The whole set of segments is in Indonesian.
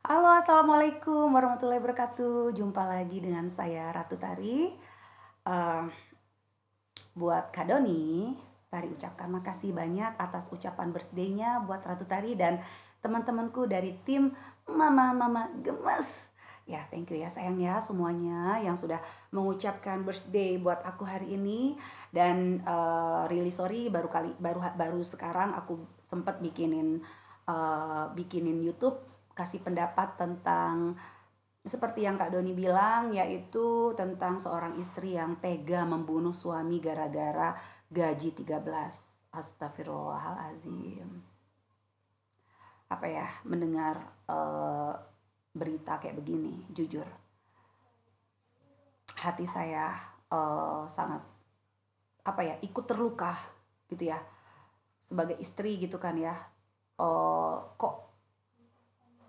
Halo, assalamualaikum warahmatullahi wabarakatuh. Jumpa lagi dengan saya Ratu Tari. Eh, buat Kak Doni, Tari ucapkan makasih banyak atas ucapan birthday-nya buat Ratu Tari dan teman-temanku dari tim Mama-Mama Gemes. Ya, thank you ya sayang ya semuanya yang sudah mengucapkan birthday buat aku hari ini. Dan really sorry baru sekarang aku sempat bikinin YouTube kasih pendapat tentang seperti yang Kak Doni bilang, yaitu tentang seorang istri yang tega membunuh suami gara-gara gaji 13. Astagfirullahalazim. Apa ya, mendengar berita kayak begini, jujur hati saya sangat apa ya, ikut terluka gitu ya. Sebagai istri gitu kan ya. Kok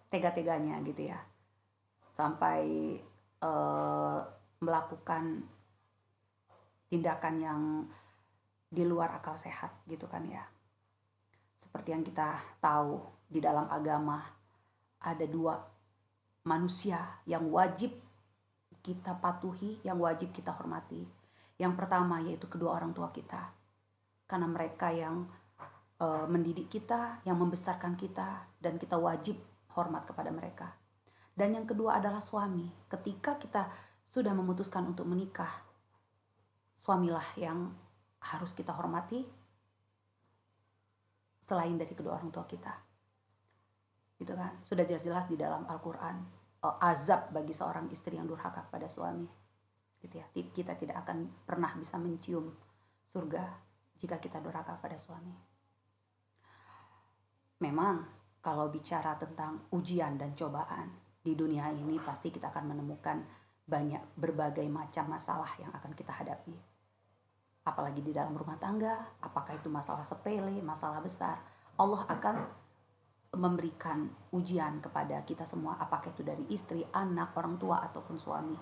tega-teganya gitu ya. Sampai melakukan tindakan yang di luar akal sehat gitu kan ya. Seperti yang kita tahu di dalam agama ada dua manusia yang wajib kita patuhi, yang wajib kita hormati. Yang pertama yaitu kedua orang tua kita. Karena mereka yang mendidik kita, yang membesarkan kita, dan kita wajib hormat kepada mereka. Dan yang kedua adalah suami. Ketika kita sudah memutuskan untuk menikah, suamilah yang harus kita hormati selain dari kedua orang tua kita. Gitu kan? Sudah jelas-jelas di dalam Al-Qur'an, azab bagi seorang istri yang durhaka kepada suami. Gitu ya. Kita tidak akan pernah bisa mencium surga jika kita durhaka pada suami. Memang kalau bicara tentang ujian dan cobaan di dunia ini pasti kita akan menemukan banyak berbagai macam masalah yang akan kita hadapi. Apalagi di dalam rumah tangga, apakah itu masalah sepele, masalah besar, Allah akan memberikan ujian kepada kita semua, apakah itu dari istri, anak, orang tua, ataupun suami.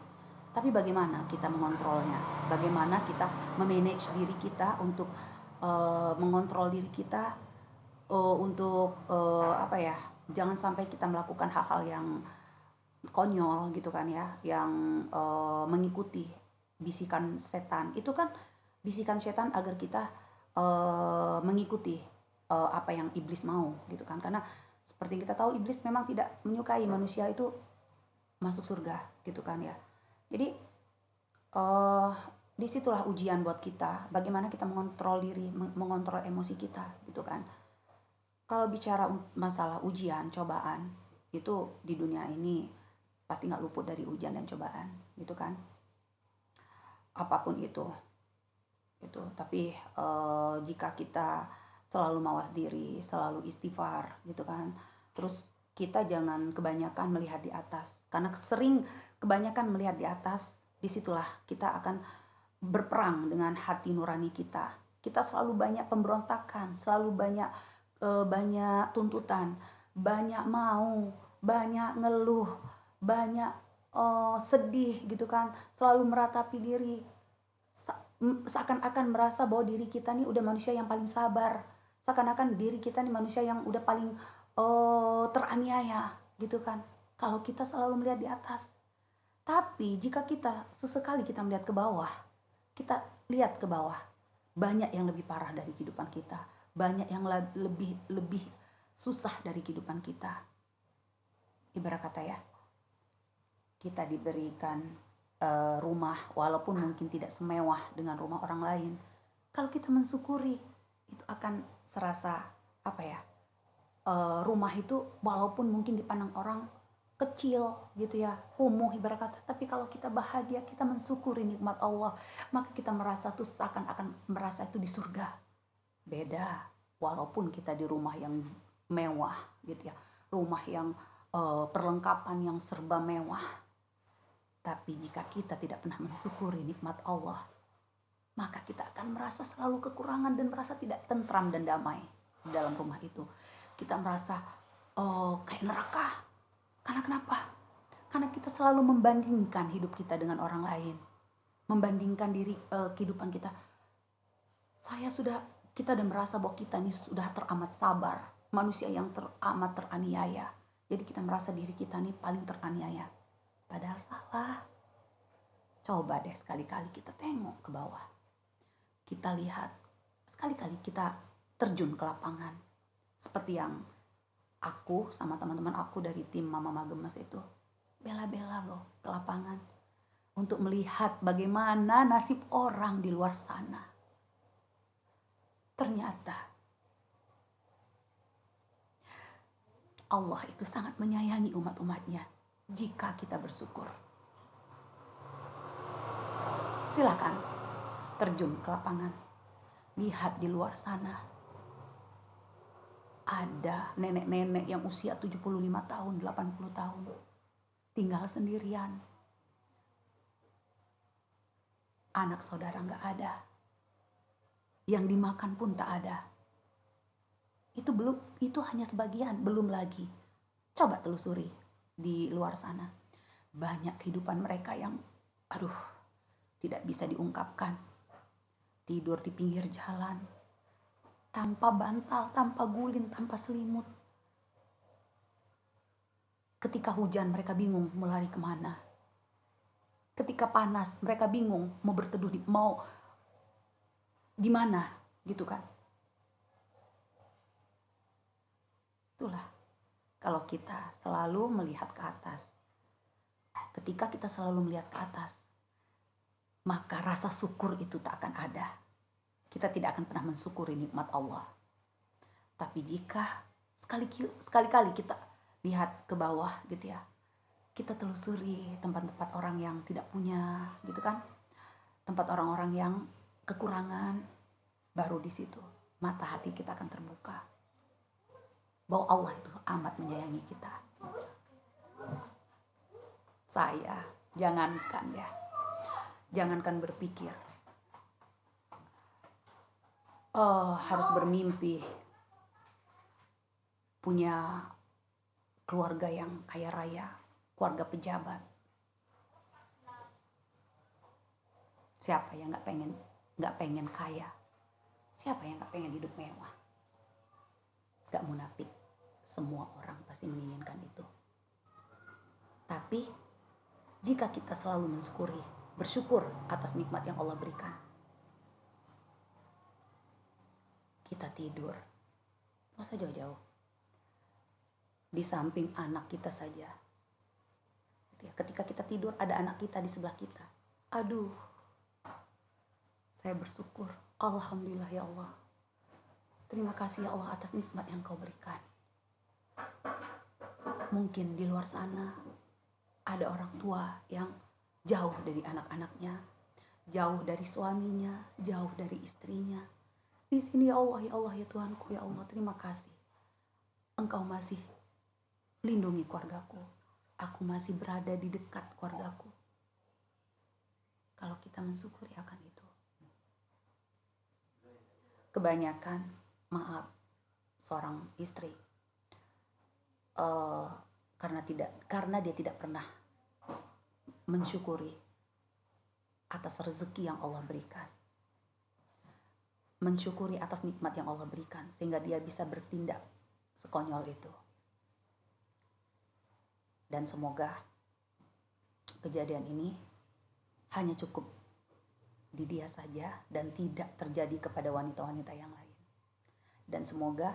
Tapi bagaimana kita mengontrolnya? Bagaimana kita memanage diri kita untuk mengontrol diri kita untuk apa ya? Jangan sampai kita melakukan hal-hal yang konyol gitu kan ya, yang mengikuti bisikan setan. Itu kan bisikan setan agar kita mengikuti apa yang iblis mau gitu kan. Karena seperti kita tahu iblis memang tidak menyukai manusia itu masuk surga gitu kan ya. Jadi disitulah ujian buat kita, bagaimana kita mengontrol diri, mengontrol emosi kita gitu kan. Kalau bicara masalah ujian, cobaan, itu di dunia ini pasti nggak luput dari ujian dan cobaan gitu kan. Apapun itu. Tapi jika kita selalu mawas diri, selalu istighfar gitu kan. Terus kita jangan kebanyakan melihat di atas. Karena sering kebanyakan melihat di atas, disitulah kita akan berperang dengan hati nurani kita. Kita selalu banyak pemberontakan, selalu banyak tuntutan, banyak mau, banyak ngeluh, banyak sedih gitu kan, selalu meratapi diri, seakan-akan merasa bahwa diri kita nih udah manusia yang paling sabar, seakan-akan diri kita nih manusia yang udah paling teraniaya gitu kan, kalau kita selalu melihat di atas. Tapi jika kita sesekali kita melihat ke bawah, kita lihat ke bawah, banyak yang lebih parah dari kehidupan kita, banyak yang lebih lebih susah dari kehidupan kita. Ibarat kata ya, kita diberikan rumah walaupun mungkin tidak semewah dengan rumah orang lain. Kalau kita mensyukuri, itu akan serasa apa ya? Rumah itu walaupun mungkin dipandang orang kecil gitu ya, kumuh ibarat kata, tapi kalau kita bahagia, kita mensyukuri nikmat Allah, maka kita merasa tuh seakan-akan merasa itu di surga. Beda walaupun kita di rumah yang mewah gitu ya, rumah yang perlengkapan yang serba mewah, tapi jika kita tidak pernah mensyukuri nikmat Allah, maka kita akan merasa selalu kekurangan dan merasa tidak tentram dan damai di dalam rumah itu. Kita merasa kayak neraka. Karena kenapa? Karena kita selalu membandingkan hidup kita dengan orang lain. Membandingkan diri kehidupan kita. Kita udah merasa bahwa kita ini sudah teramat sabar. Manusia yang teramat teraniaya. Jadi kita merasa diri kita nih paling teraniaya. Padahal salah. Coba deh sekali-kali kita tengok ke bawah. Kita lihat, sekali-kali kita terjun ke lapangan. Seperti yang aku sama teman-teman aku dari tim Mama Gemes itu bela-bela loh ke lapangan untuk melihat bagaimana nasib orang di luar sana. Ternyata Allah itu sangat menyayangi umat-umatnya jika kita bersyukur. Silakan terjun ke lapangan. Lihat di luar sana. Ada nenek-nenek yang usia 75 tahun, 80 tahun. Tinggal sendirian. Anak saudara gak ada. Yang dimakan pun tak ada. Itu hanya sebagian, belum lagi. Coba telusuri di luar sana. Banyak kehidupan mereka yang tidak bisa diungkapkan. Tidur di pinggir jalan, tanpa bantal, tanpa gulin, tanpa selimut. Ketika hujan mereka bingung mau lari kemana. Ketika panas mereka bingung mau berteduh mau di mana, gitu kan. Itulah kalau kita selalu melihat ke atas. Ketika kita selalu melihat ke atas, maka rasa syukur itu tak akan ada. Kita tidak akan pernah mensyukuri nikmat Allah. Tapi jika sekali-kali kita lihat ke bawah gitu ya, kita telusuri tempat-tempat orang yang tidak punya gitu kan, tempat orang-orang yang kekurangan, baru di situ mata hati kita akan terbuka bahwa Allah itu amat menyayangi kita. Saya jangankan berpikir harus bermimpi punya keluarga yang kaya raya, keluarga pejabat. Siapa yang nggak pengen kaya? Siapa yang nggak pengen hidup mewah? Gak munafik, semua orang pasti menginginkan itu. Tapi jika kita selalu bersyukur atas nikmat yang Allah berikan, kita tidur, nggak usah jauh-jauh, di samping anak kita saja. Ketika kita tidur ada anak kita di sebelah kita. Aduh, saya bersyukur. Alhamdulillah ya Allah. Terima kasih ya Allah atas nikmat yang Kau berikan. Mungkin di luar sana ada orang tua yang jauh dari anak-anaknya, jauh dari suaminya, jauh dari istrinya. Di sini ya Allah ya Tuhanku ya Allah, terima kasih. Engkau masih lindungi keluargaku. Aku masih berada di dekat keluargaku. Kalau kita mensyukuri akan itu. Kebanyakan seorang istri karena dia tidak pernah mensyukuri atas rezeki yang Allah berikan, mensyukuri atas nikmat yang Allah berikan, sehingga dia bisa bertindak sekonyol itu. Dan semoga kejadian ini hanya cukup di dia saja dan tidak terjadi kepada wanita-wanita yang lain. Dan semoga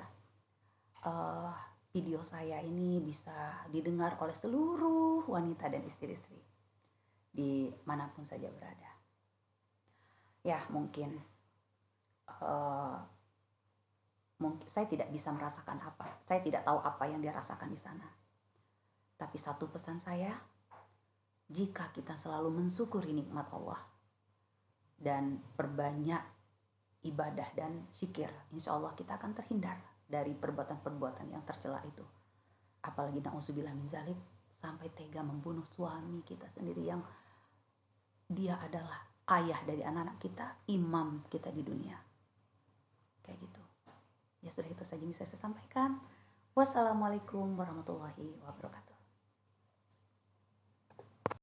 video saya ini bisa didengar oleh seluruh wanita dan istri-istri di manapun saja berada. Ya mungkin saya tidak bisa merasakan apa, saya tidak tahu apa yang dia rasakan di sana. Tapi satu pesan saya, jika kita selalu mensyukuri nikmat Allah dan perbanyak ibadah dan zikir, insya Allah kita akan terhindar dari perbuatan-perbuatan yang tercela itu. Apalagi na'udzubillah min dzalik, sampai tega membunuh suami kita sendiri yang dia adalah ayah dari anak-anak kita, imam kita di dunia. Kayak gitu. Ya sudah, itu saja yang bisa saya sampaikan. Wassalamualaikum warahmatullahi wabarakatuh.